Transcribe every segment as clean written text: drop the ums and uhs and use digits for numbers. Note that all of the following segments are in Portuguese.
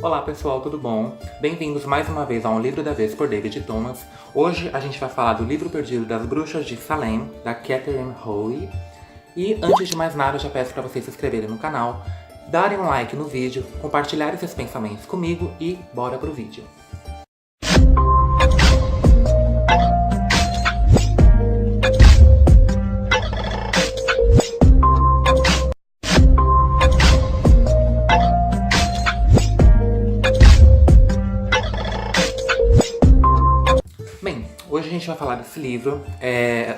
Olá pessoal, tudo bom? Bem-vindos mais uma vez a Um Livro da Vez por David Thomas. Hoje a gente vai falar do Livro Perdido das Bruxas de Salem, da Catherine Howe. E antes de mais nada, eu já peço para vocês se inscreverem no canal, darem um like no vídeo, compartilharem seus pensamentos comigo e bora pro vídeo. Bem, hoje a gente vai falar desse livro.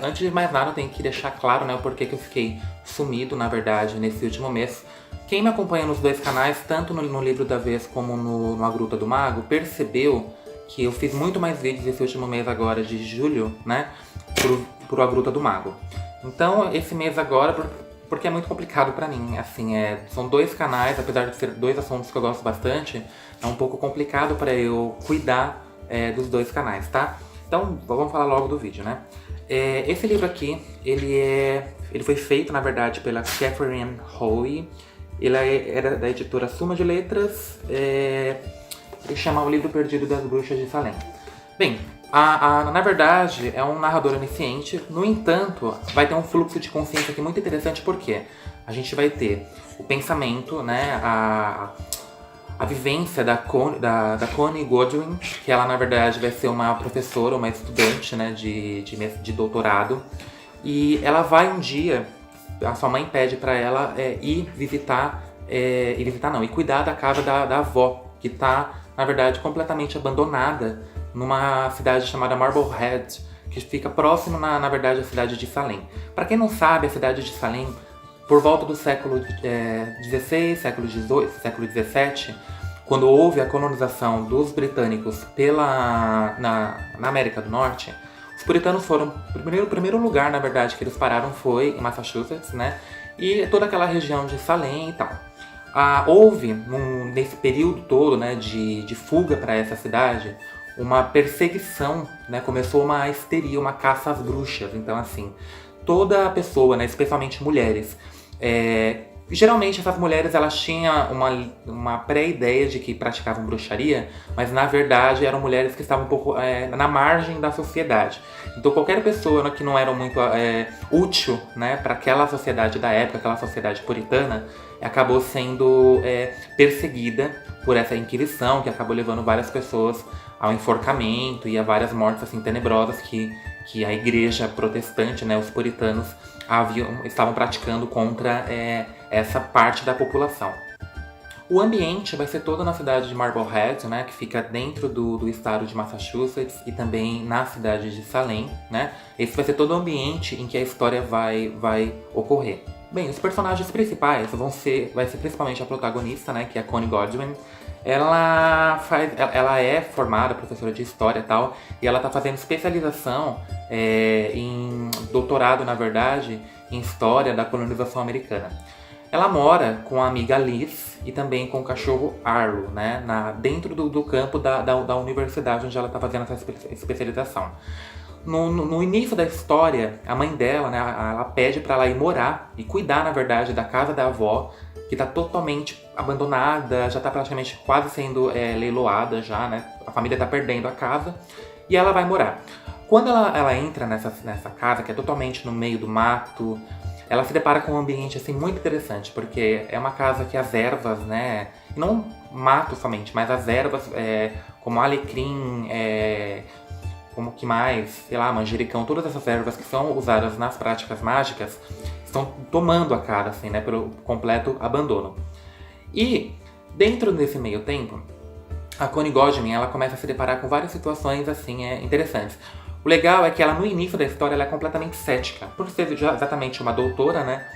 Antes de mais nada, eu tenho que deixar claro, né, o porquê que eu fiquei sumido, na verdade, nesse último mês. Quem me acompanha nos dois canais, tanto no Livro da Vez como no A Gruta do Mago, percebeu que eu fiz muito mais vídeos esse último mês agora, de julho, né, pro A Gruta do Mago. Então, esse mês agora, porque é muito complicado pra mim, assim, são dois canais, apesar de ser dois assuntos que eu gosto bastante, é um pouco complicado pra eu cuidar dos dois canais, tá? Então, vamos falar logo do vídeo, né? Esse livro aqui, ele foi feito, na verdade, pela Catherine Howe. Ele era da editora Suma de Letras. Ele chama O Livro Perdido das Bruxas de Salem. Bem, na verdade, é um narrador onisciente. No entanto, vai ter um fluxo de consciência aqui muito interessante, porque a gente vai ter o pensamento, né? A vivência da Connie Godwin, que ela na verdade vai ser uma professora, uma estudante, né, de doutorado. E ela vai um dia, a sua mãe pede pra ela ir cuidar da casa da avó, que tá na verdade completamente abandonada numa cidade chamada Marblehead, que fica próximo na verdade à cidade de Salem. Pra quem não sabe, a cidade de Salem, por volta do século XVI, século XVIII, século XVII, quando houve a colonização dos britânicos na América do Norte, os puritanos foram... O primeiro lugar, na verdade, que eles pararam foi em Massachusetts, né? E toda aquela região de Salem e tal. Houve, nesse período todo, né, de fuga para essa cidade, uma perseguição, né? Começou uma histeria, uma caça às bruxas. Então, assim, toda pessoa, né, especialmente mulheres, geralmente essas mulheres elas tinham uma pré-ideia de que praticavam bruxaria, mas na verdade eram mulheres que estavam um pouco na margem da sociedade. Então qualquer pessoa que não era muito útil, né, para aquela sociedade da época, aquela sociedade puritana, acabou sendo perseguida por essa inquisição, que acabou levando várias pessoas ao enforcamento e a várias mortes assim, tenebrosas que a igreja protestante, né, os puritanos, estavam praticando contra essa parte da população. O ambiente vai ser todo na cidade de Marblehead, né, que fica dentro do estado de Massachusetts e também na cidade de Salem, né? Esse vai ser todo o ambiente em que a história vai ocorrer. Bem, os personagens principais vai ser principalmente a protagonista, né, que é a Connie Godwin. Ela é formada, professora de história e tal, e ela tá fazendo especialização em doutorado, na verdade, em história da colonização americana. Ela mora com a amiga Liz e também com o cachorro Arlo, né, dentro do campo da universidade onde ela tá fazendo essa especialização. No início da história, a mãe dela, né, ela pede para ela ir morar e cuidar, na verdade, da casa da avó, que tá totalmente abandonada, já tá praticamente quase sendo leiloada já, né? A família tá perdendo a casa e ela vai morar. Quando ela entra nessa casa, que é totalmente no meio do mato, ela se depara com um ambiente assim muito interessante, porque é uma casa que as ervas, né, não mato somente, mas as ervas como alecrim, como que mais, sei lá, manjericão, todas essas ervas que são usadas nas práticas mágicas estão tomando a casa, assim, né, pelo completo abandono. E dentro desse meio tempo, a Connie Godwin, ela começa a se deparar com várias situações assim interessantes. O legal é que ela, no início da história, ela é completamente cética. Por ser já exatamente uma doutora, né,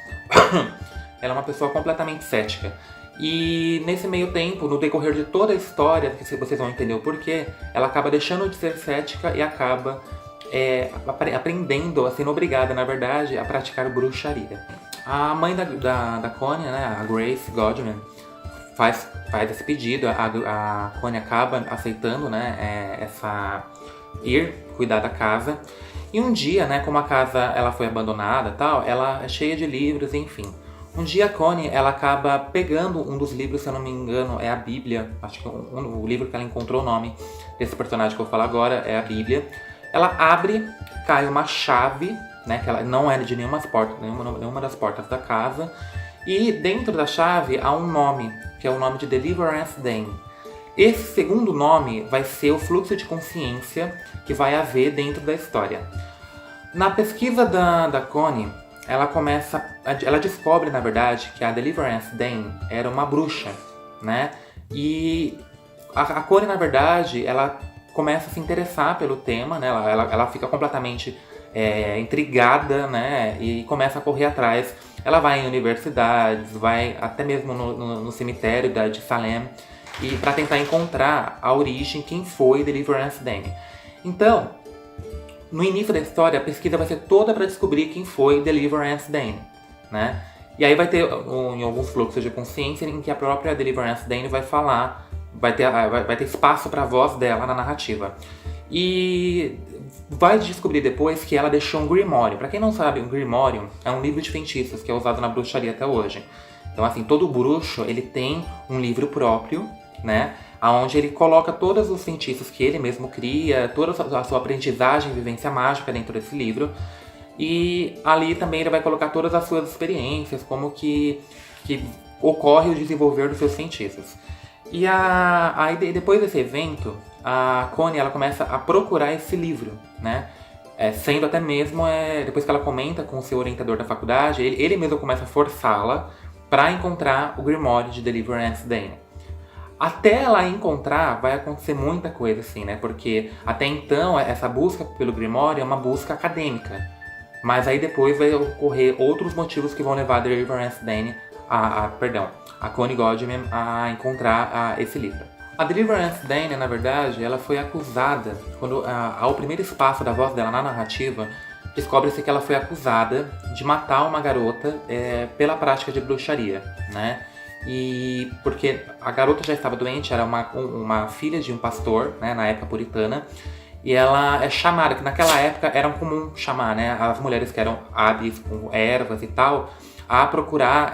ela é uma pessoa completamente cética. E nesse meio tempo, no decorrer de toda a história, que vocês vão entender o porquê, ela acaba deixando de ser cética e acaba aprendendo, sendo obrigada, na verdade, a praticar bruxaria. A mãe da Connie, né, a Grace Godwin, faz esse pedido, a Connie acaba aceitando, né, ir cuidar da casa. E um dia, né, como a casa ela foi abandonada e tal, ela é cheia de livros, enfim. Um dia a Connie, ela acaba pegando um dos livros, se eu não me engano, é a Bíblia. Acho que o livro que ela encontrou o nome desse personagem que eu vou falar agora é a Bíblia. Ela abre, cai uma chave, né, que ela não era de nenhuma das portas da casa. E dentro da chave há um nome, que é o nome de Deliverance Dane. Esse segundo nome vai ser o fluxo de consciência que vai haver dentro da história. Na pesquisa da Connie, ela descobre, na verdade, que a Deliverance Dane era uma bruxa, né? E a Connie, na verdade, ela começa a se interessar pelo tema, né? Ela fica completamente intrigada, né? E começa a correr atrás. Ela vai em universidades, vai até mesmo no cemitério de Salem, e para tentar encontrar a origem, quem foi Deliverance Dane. Então, no início da história, a pesquisa vai ser toda para descobrir quem foi Deliverance Dane, né? E aí vai ter em alguns fluxos de consciência em que a própria Deliverance Dane vai falar, vai ter espaço para a voz dela na narrativa. E vai descobrir depois que ela deixou um grimório. Para quem não sabe, um grimório é um livro de feitiços que é usado na bruxaria até hoje. Então, assim, todo bruxo, ele tem um livro próprio, né? Onde ele coloca todos os feitiços que ele mesmo cria, toda a sua aprendizagem e vivência mágica dentro desse livro. E ali também ele vai colocar todas as suas experiências, como que ocorre o desenvolver dos seus feitiços. E aí depois desse evento, a Connie, ela começa a procurar esse livro, né? Sendo até mesmo, depois que ela comenta com o seu orientador da faculdade, ele mesmo começa a forçá-la para encontrar o Grimório de Deliverance Dane. Até ela encontrar, vai acontecer muita coisa, assim, né? Porque até então, essa busca pelo Grimório é uma busca acadêmica. Mas aí depois vai ocorrer outros motivos que vão levar a Deliverance Dane, a Connie Godwin, a encontrar esse livro. A Deliverance Dane, na verdade, ela foi acusada, quando ao primeiro espaço da voz dela na narrativa, descobre-se que ela foi acusada de matar uma garota pela prática de bruxaria, né? E porque a garota já estava doente, era uma filha de um pastor, né, na época puritana, e ela é chamada, que naquela época era comum chamar, né, as mulheres que eram hábeis com ervas e tal, a procurar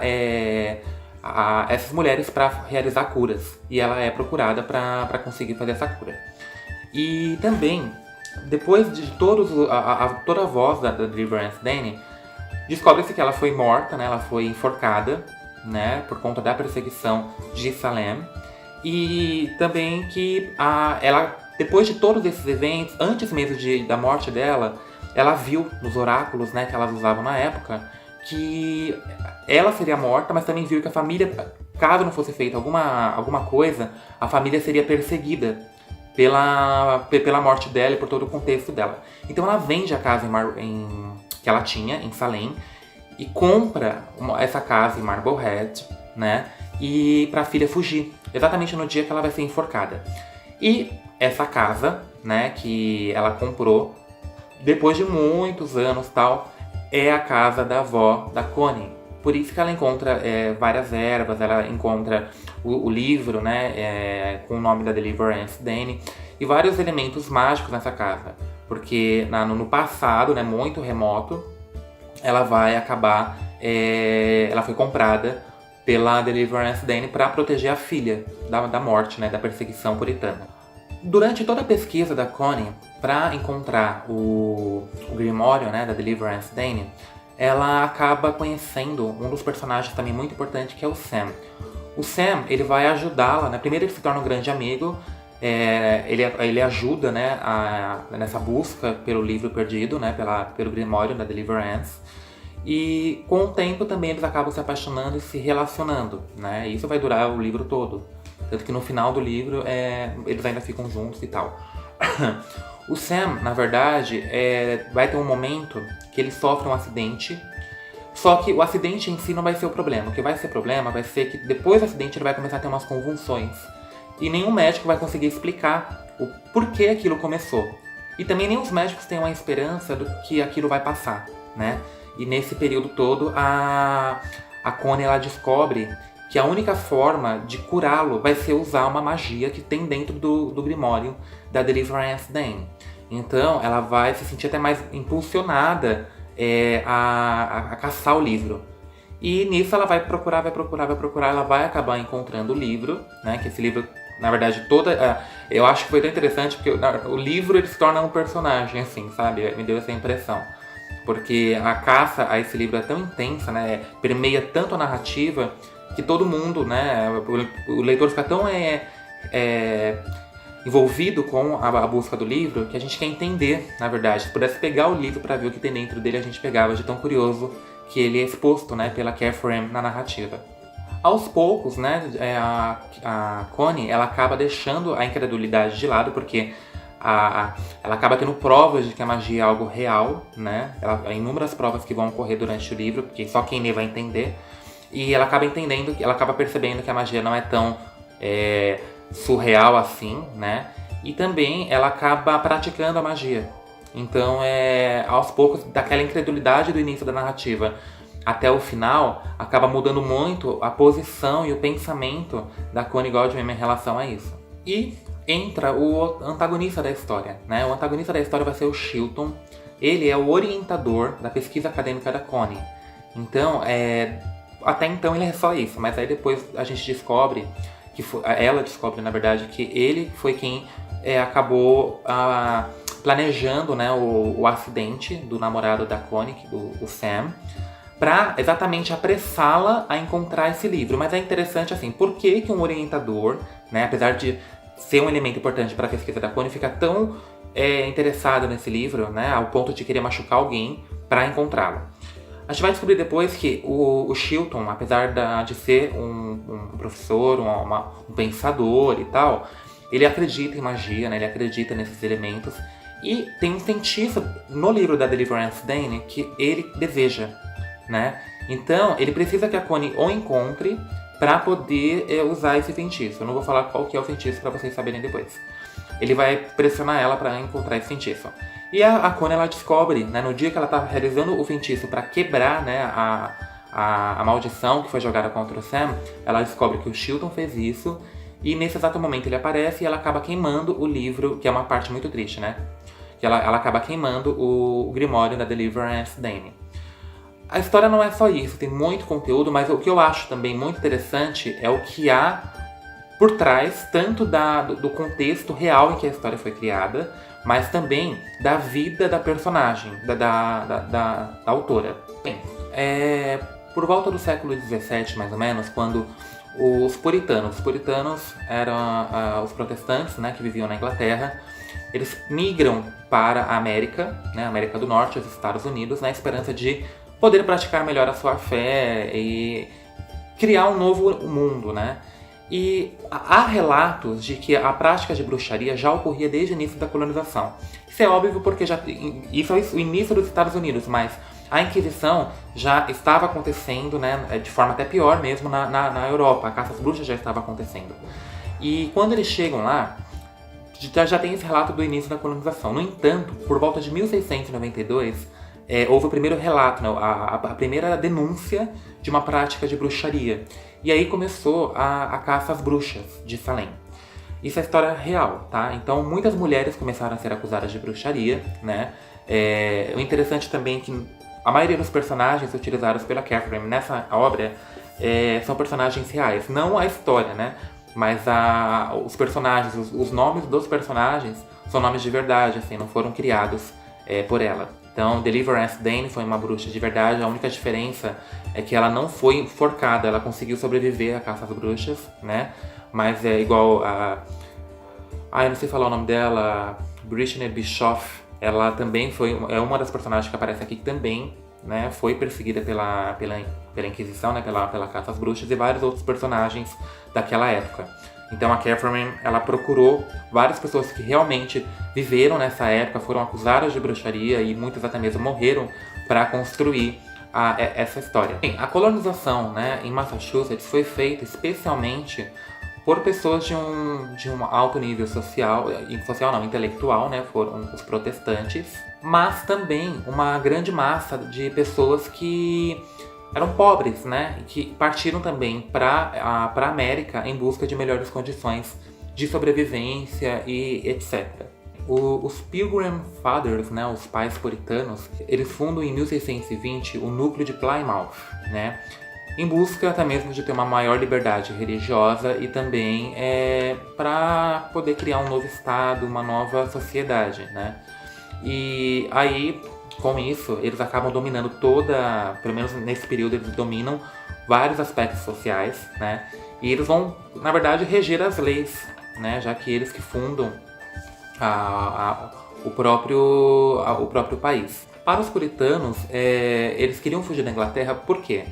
essas mulheres para realizar curas. E ela é procurada para conseguir fazer essa cura. E também, depois de toda a voz da Deliverance Dane, descobre-se que ela foi morta, né, ela foi enforcada, né, por conta da perseguição de Salem, e também que ela, depois de todos esses eventos, antes mesmo da morte dela, ela viu nos oráculos, né, que elas usavam na época, que ela seria morta, mas também viu que a família, caso não fosse feita alguma coisa, a família seria perseguida pela morte dela e por todo o contexto dela. Então ela vende a casa que ela tinha em Salem, e compra essa casa em Marblehead, né? E para a filha fugir, exatamente no dia que ela vai ser enforcada. E essa casa, né, que ela comprou, depois de muitos anos tal, é a casa da avó da Connie. Por isso que ela encontra várias ervas, ela encontra o livro, né, com o nome da Deliverance Dane, e vários elementos mágicos nessa casa. Porque no passado, né, muito remoto, ela vai acabar, ela foi comprada pela Deliverance Dane para proteger a filha da morte, né, da perseguição puritana. Durante toda a pesquisa da Connie para encontrar o Grimório, né, da Deliverance Dane, ela acaba conhecendo um dos personagens também muito importante, que é o Sam. O Sam, ele vai ajudá-la, né? Primeiro ele se torna um grande amigo, ele ajuda, né, nessa busca pelo livro perdido, né, pelo Grimório da Deliverance. E com o tempo também eles acabam se apaixonando e se relacionando, né? E isso vai durar o livro todo. Tanto que no final do livro eles ainda ficam juntos e tal. O Sam, na verdade, vai ter um momento que ele sofre um acidente. Só que o acidente em si não vai ser o problema. O que vai ser problema vai ser que depois do acidente ele vai começar a ter umas convulsões. E nenhum médico vai conseguir explicar o porquê aquilo começou. E também nem os médicos têm uma esperança do que aquilo vai passar, né? E nesse período todo, a Connie, ela descobre que a única forma de curá-lo vai ser usar uma magia que tem dentro do Grimório da Deliverance Dane. Então, ela vai se sentir até mais impulsionada a caçar o livro. E nisso ela vai procurar, ela vai acabar encontrando o livro, né? Que esse livro, na verdade, eu acho que foi tão interessante porque o livro ele se torna um personagem, assim, sabe? Me deu essa impressão. Porque a caça a esse livro é tão intensa, né? Permeia tanto a narrativa que todo mundo, né? O leitor fica tão envolvido com a busca do livro que a gente quer entender, na verdade. Se pudesse pegar o livro para ver o que tem dentro dele, a gente pegava, de tão curioso que ele é exposto, né, pela Catherine M na narrativa. Aos poucos, né, a Connie ela acaba deixando a incredulidade de lado, porque ela acaba tendo provas de que a magia é algo real, né? Há inúmeras provas que vão ocorrer durante o livro, porque só quem lê vai entender. E ela acaba percebendo que a magia não é tão surreal assim, né? E também ela acaba praticando a magia. Então, aos poucos, daquela incredulidade do início da narrativa até o final, acaba mudando muito a posição e o pensamento da Connie Godwin em relação a isso. E entra o antagonista da história, né? O antagonista da história vai ser o Chilton. Ele é o orientador da pesquisa acadêmica da Connie. Então, até então ele é só isso, mas aí depois a gente descobre, ela descobre, na verdade, que ele foi quem acabou planejando, né, o acidente do namorado da Connie, o Sam, para exatamente apressá-la a encontrar esse livro. Mas é interessante assim, por que um orientador, né, apesar de ser um elemento importante para a pesquisa da Connie, fica tão interessado nesse livro, né, ao ponto de querer machucar alguém para encontrá-lo. A gente vai descobrir depois que o Chilton, apesar de ser um professor, um pensador e tal, ele acredita em magia, né, ele acredita nesses elementos. E tem um cientista no livro da Deliverance Dane que ele deseja, né? Então, ele precisa que a Connie o encontre para poder usar esse feitiço. Eu não vou falar qual que é o feitiço para vocês saberem depois. Ele vai pressionar ela para encontrar esse feitiço. E a Connie, ela descobre, né, no dia que ela está realizando o feitiço para quebrar, né, a maldição que foi jogada contra o Sam, ela descobre que o Chilton fez isso. E nesse exato momento ele aparece e ela acaba queimando o livro, que é uma parte muito triste, né? Que ela acaba queimando o Grimório da Deliverance Dane. A história não é só isso, tem muito conteúdo, mas o que eu acho também muito interessante é o que há por trás, tanto do contexto real em que a história foi criada, mas também da vida da personagem, da autora. Bem, por volta do século XVII, mais ou menos, quando os puritanos eram os protestantes, né, que viviam na Inglaterra, eles migram para a América, né, América do Norte, os Estados Unidos, na esperança de poder praticar melhor a sua fé e criar um novo mundo, né? E há relatos de que a prática de bruxaria já ocorria desde o início da colonização. Isso é óbvio porque isso é o início dos Estados Unidos, mas a Inquisição já estava acontecendo, né, de forma até pior mesmo na Europa. A caça às bruxas já estava acontecendo. E quando eles chegam lá, já tem esse relato do início da colonização. No entanto, por volta de 1692, houve o primeiro relato, né, a primeira denúncia de uma prática de bruxaria. E aí começou a caça às bruxas de Salem. Isso é história real, tá? Então muitas mulheres começaram a ser acusadas de bruxaria, né? O interessante também é que a maioria dos personagens utilizados pela Catherine nessa obra são personagens reais. Não a história, né? Mas os personagens, os nomes dos personagens são nomes de verdade, assim, não foram criados por ela. Então, Deliverance Dane foi uma bruxa de verdade. A única diferença é que ela não foi enforcada, ela conseguiu sobreviver à caça às bruxas, né? Mas é igual a... eu não sei falar o nome dela, Brittany Bischoff. Ela também é uma das personagens que aparece aqui que também, né, foi perseguida pela Inquisição, né, pela caça às bruxas, e vários outros personagens daquela época. Então a Catherine, ela procurou várias pessoas que realmente viveram nessa época, foram acusadas de bruxaria e muitas até mesmo morreram para construir essa história. Bem, a colonização, né, em Massachusetts foi feita especialmente por pessoas de um alto nível social não, intelectual, né, foram os protestantes, mas também uma grande massa de pessoas que eram pobres, né, e que partiram também para a América em busca de melhores condições de sobrevivência e etc. Os Pilgrim Fathers, né, os pais puritanos, eles fundam em 1620 o núcleo de Plymouth, né? em busca até mesmo de ter uma maior liberdade religiosa e também para poder criar um novo estado, uma nova sociedade, né? E aí, com isso, eles acabam dominando pelo menos nesse período, eles dominam vários aspectos sociais, né? E eles vão, na verdade, reger as leis, né? Já que eles que fundam o próprio país. Para os puritanos, eles queriam fugir da Inglaterra por quê?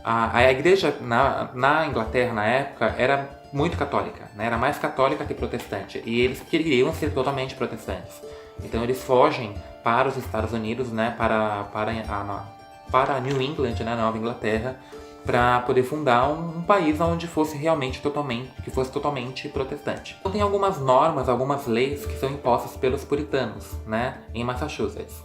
A igreja na Inglaterra, na época, era muito católica, né? Era mais católica que protestante. E eles queriam ser totalmente protestantes. Então eles fogem para os Estados Unidos, né? Para New England, né? Nova Inglaterra, para poder fundar um país onde fosse totalmente protestante. Então tem algumas normas, algumas leis que são impostas pelos puritanos, né? Em Massachusetts.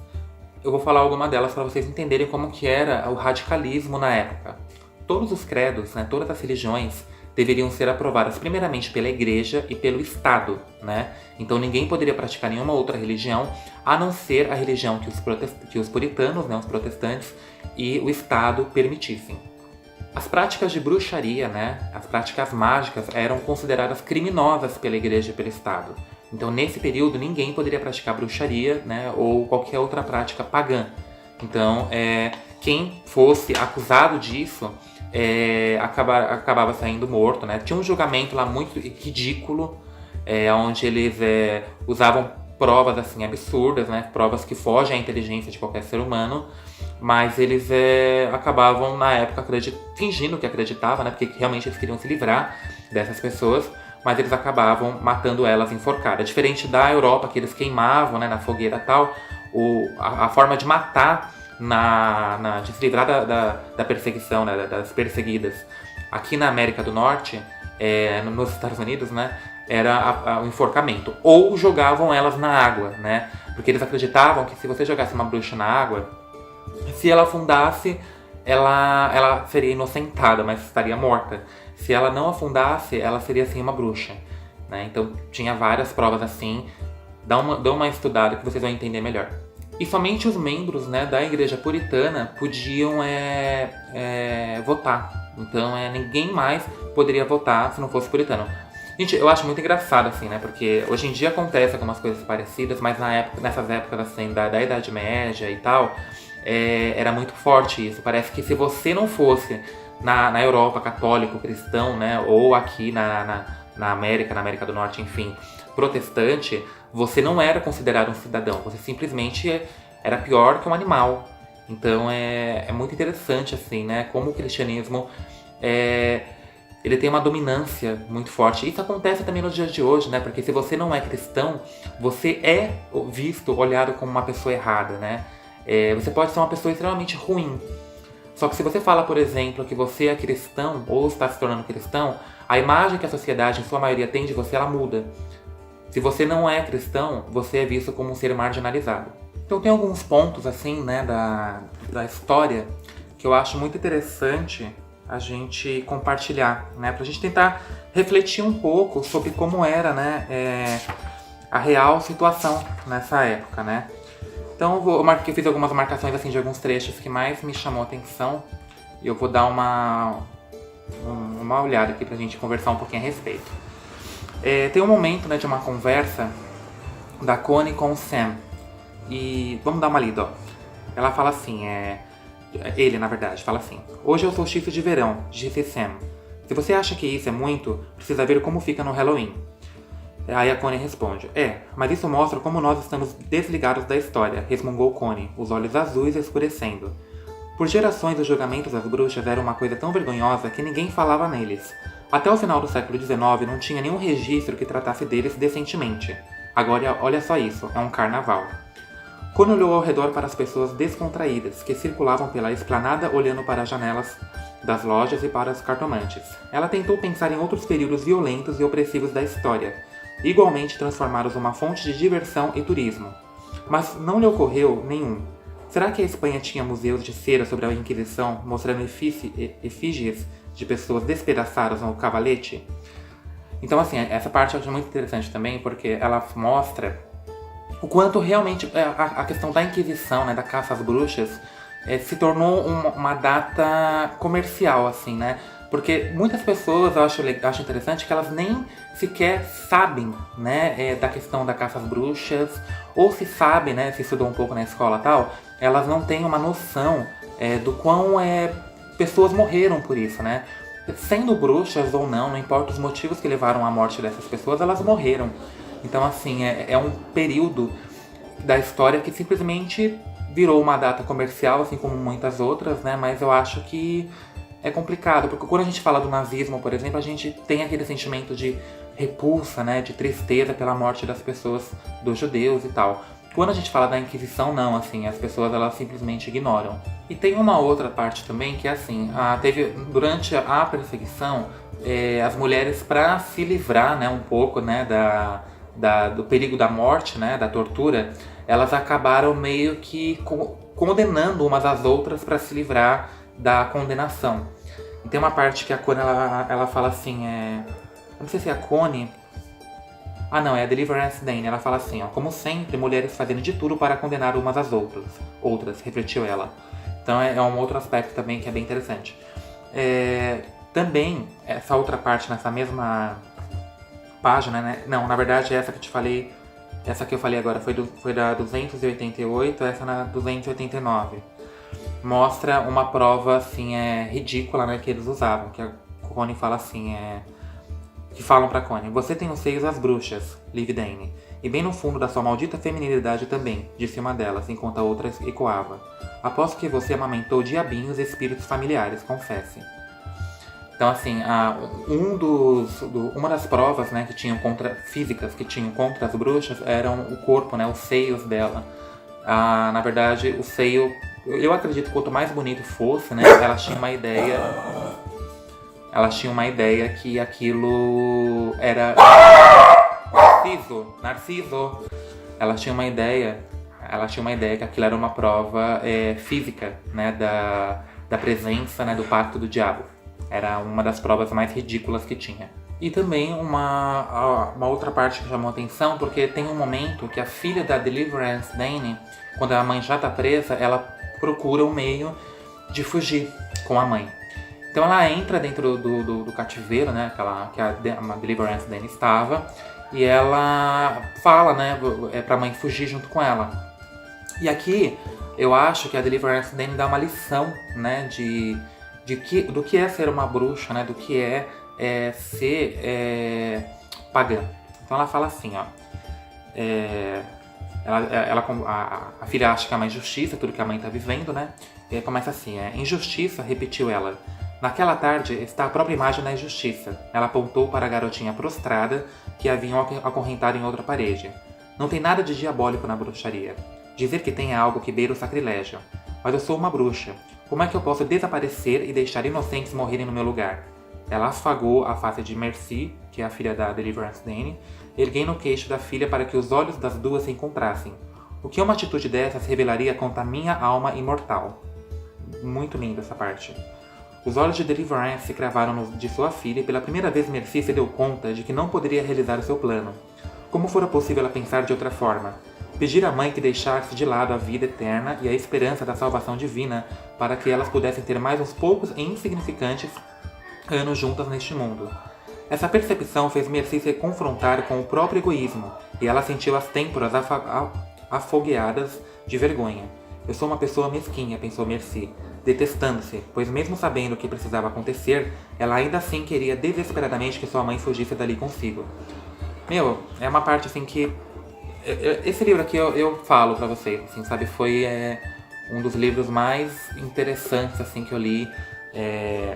Eu vou falar alguma delas para vocês entenderem como que era o radicalismo na época. Todos os credos, né, todas as religiões deveriam ser aprovadas primeiramente pela igreja e pelo Estado, né? Então ninguém poderia praticar nenhuma outra religião a não ser a religião que os puritanos, né, os protestantes e o Estado permitissem. As práticas de bruxaria, né, as práticas mágicas eram consideradas criminosas pela igreja e pelo Estado. Então, nesse período, ninguém poderia praticar bruxaria, né, ou qualquer outra prática pagã. Então, quem fosse acusado disso acabava saindo morto, né? Tinha um julgamento lá muito ridículo, onde eles usavam provas assim absurdas, né? Provas que fogem à inteligência de qualquer ser humano, mas eles acabavam na época fingindo que acreditavam, né? Porque realmente eles queriam se livrar dessas pessoas, mas eles acabavam matando elas enforcadas. Diferente da Europa, que eles queimavam, né, na fogueira e tal, a forma de matar, de se livrar da perseguição, né, das perseguidas. Aqui na América do Norte, nos Estados Unidos, né, era o enforcamento. Ou jogavam elas na água, né, porque eles acreditavam que se você jogasse uma bruxa na água, se ela afundasse, ela seria inocentada, mas estaria morta. Se ela não afundasse, ela seria assim uma bruxa, né? Então tinha várias provas assim. Dá uma estudada que vocês vão entender melhor. E somente os membros, né, da igreja puritana podiam votar. Então ninguém mais poderia votar se não fosse puritano. Gente, eu acho muito engraçado assim, né? Porque hoje em dia acontece algumas coisas parecidas, mas nessas épocas assim da Idade Média e tal, era muito forte isso. Parece que se você não fosse na Europa católico, cristão, né, ou aqui na América do Norte, enfim, protestante, você não era considerado um cidadão, você simplesmente era pior que um animal. Então é muito interessante assim, né, como o cristianismo ele tem uma dominância muito forte. Isso acontece também nos dias de hoje, né, porque se você não é cristão, você é olhado como uma pessoa errada, né. Você pode ser uma pessoa extremamente ruim. Só que se você fala, por exemplo, que você é cristão ou está se tornando cristão, a imagem que a sociedade, em sua maioria, tem de você, ela muda. Se você não é cristão, você é visto como um ser marginalizado. Então tem alguns pontos, assim, né, da história que eu acho muito interessante a gente compartilhar, né, pra gente tentar refletir um pouco sobre como era, né, a real situação nessa época, né. Então eu fiz algumas marcações assim de alguns trechos que mais me chamou a atenção e eu vou dar uma olhada aqui pra gente conversar um pouquinho a respeito. Tem um momento, né, de uma conversa da Connie com o Sam e vamos dar uma lida, ó. Ela fala assim, ele na verdade fala assim: "Hoje é o solstício de verão", disse Sam. "Se você acha que isso é muito, precisa ver como fica no Halloween." Aí a Connie responde: mas isso mostra como nós estamos desligados da história, resmungou Connie, os olhos azuis escurecendo. Por gerações, os julgamentos das bruxas eram uma coisa tão vergonhosa que ninguém falava neles. Até o final do século XIX não tinha nenhum registro que tratasse deles decentemente. Agora, olha só isso, é um carnaval. Connie olhou ao redor para as pessoas descontraídas que circulavam pela esplanada olhando para as janelas das lojas e para os cartomantes. Ela tentou pensar em outros períodos violentos e opressivos da história, igualmente transformados numa fonte de diversão e turismo. Mas não lhe ocorreu nenhum. Será que a Espanha tinha museus de cera sobre a Inquisição, mostrando efígies de pessoas despedaçadas no cavalete? Então, assim, essa parte eu acho muito interessante também, porque ela mostra o quanto realmente a questão da Inquisição, né, da caça às bruxas, se tornou uma data comercial, assim, né? Porque muitas pessoas, eu acho interessante que elas nem sequer sabem, né, da questão da caça às bruxas, ou se sabem, né, se estudou um pouco na escola e tal, elas não têm uma noção do quão pessoas morreram por isso, né? Sendo bruxas ou não, não importa os motivos que levaram à morte dessas pessoas, elas morreram. Então, assim, é um período da história que simplesmente virou uma data comercial, assim como muitas outras, né? Mas eu acho que é complicado, porque quando a gente fala do nazismo, por exemplo, a gente tem aquele sentimento de repulsa, né? De tristeza pela morte das pessoas, dos judeus e tal. Quando a gente fala da Inquisição, não, assim, as pessoas elas simplesmente ignoram. E tem uma outra parte também que é assim, durante a perseguição, as mulheres, para se livrar, né, um pouco, né, do perigo da morte, né, da tortura, elas acabaram meio que condenando umas às outras para se livrar da condenação. E tem uma parte que a Connie, ela fala assim, eu não sei se é a Connie... Ah não, é a Deliverance Dane. Ela fala assim, ó, como sempre, mulheres fazendo de tudo para condenar umas às outras, refletiu ela. Então é um outro aspecto também que é bem interessante. Também, essa outra parte nessa mesma página, né? Não, na verdade essa que eu falei agora foi da 288, essa na 289. Mostra uma prova, assim, ridícula, né, que eles usavam, que a Connie fala assim, que falam pra Connie: você tem os seios das bruxas, Liv Dane, e bem no fundo da sua maldita feminilidade também, disse uma delas, enquanto a outra ecoava. Aposto que você amamentou diabinhos e espíritos familiares, confesse. Então, assim, uma das provas, né, físicas que tinham contra as bruxas eram o corpo, né, os seios dela. Na verdade, o seio, eu acredito que quanto mais bonito fosse, né, elas tinham uma ideia que aquilo era Narciso. Elas tinham uma ideia que aquilo era uma prova física, né, da presença, né, do pacto do diabo. Era uma das provas mais ridículas que tinha. E também uma outra parte que chamou a atenção, porque tem um momento que a filha da Deliverance Dane, quando a mãe já tá presa, ela procura um meio de fugir com a mãe. Então ela entra dentro do cativeiro, né, que a Deliverance Dane estava, e ela fala, né, pra mãe fugir junto com ela. E aqui eu acho que a Deliverance Dane dá uma lição, né, do que é ser uma bruxa, né, do que é ser pagã. Então ela fala assim, ó, a filha acha que é uma injustiça tudo que a mãe tá vivendo, né, e aí começa assim, injustiça, repetiu ela. Naquela tarde está a própria imagem da injustiça. Ela apontou para a garotinha prostrada que haviam acorrentado em outra parede. Não tem nada de diabólico na bruxaria. Dizer que tem é algo que beira o sacrilégio. Mas eu sou uma bruxa. Como é que eu posso desaparecer e deixar inocentes morrerem no meu lugar? Ela afagou a face de Mercy, que é a filha da Deliverance Dane, erguendo o queixo da filha para que os olhos das duas se encontrassem. O que uma atitude dessas revelaria contra a minha alma imortal? Muito linda essa parte. Os olhos de Deliverance se cravaram de sua filha e pela primeira vez Mercy se deu conta de que não poderia realizar o seu plano. Como fora possível ela pensar de outra forma? Pedir à mãe que deixasse de lado a vida eterna e a esperança da salvação divina para que elas pudessem ter mais uns poucos e insignificantes anos juntas neste mundo. Essa percepção fez Mercy se confrontar com o próprio egoísmo e ela sentiu as têmporas afogueadas de vergonha. Eu sou uma pessoa mesquinha, pensou Mercy, detestando-se, pois mesmo sabendo o que precisava acontecer, ela ainda assim queria desesperadamente que sua mãe fugisse dali consigo. Meu, é uma parte assim que... Esse livro aqui eu falo pra vocês, assim, sabe? Foi um dos livros mais interessantes assim, que eu li.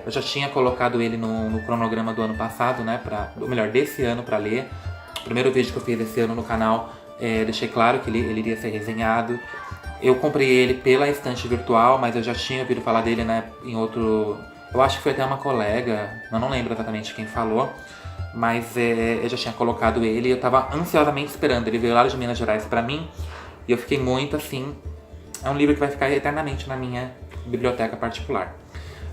Eu já tinha colocado ele no cronograma do ano passado, né? Ou melhor, desse ano pra ler. O primeiro vídeo que eu fiz esse ano no canal, deixei claro que ele iria ser resenhado. Eu comprei ele pela estante virtual, mas eu já tinha ouvido falar dele, né, em outro... Eu acho que foi até uma colega, eu não lembro exatamente quem falou, mas eu já tinha colocado ele e eu tava ansiosamente esperando. Ele veio lá de Minas Gerais pra mim e eu fiquei muito assim... É um livro que vai ficar eternamente na minha biblioteca particular.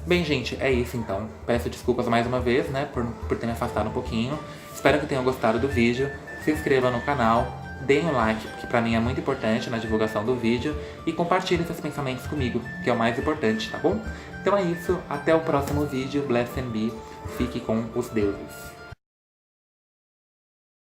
Bem, gente, é isso então. Peço desculpas mais uma vez, né, por ter me afastado um pouquinho. Espero que tenham gostado do vídeo. Se inscreva no canal. deem um like, que pra mim é muito importante na divulgação do vídeo, e compartilhem seus pensamentos comigo, que é o mais importante, tá bom? Então é isso, até o próximo vídeo, bless and be, fique com os deuses.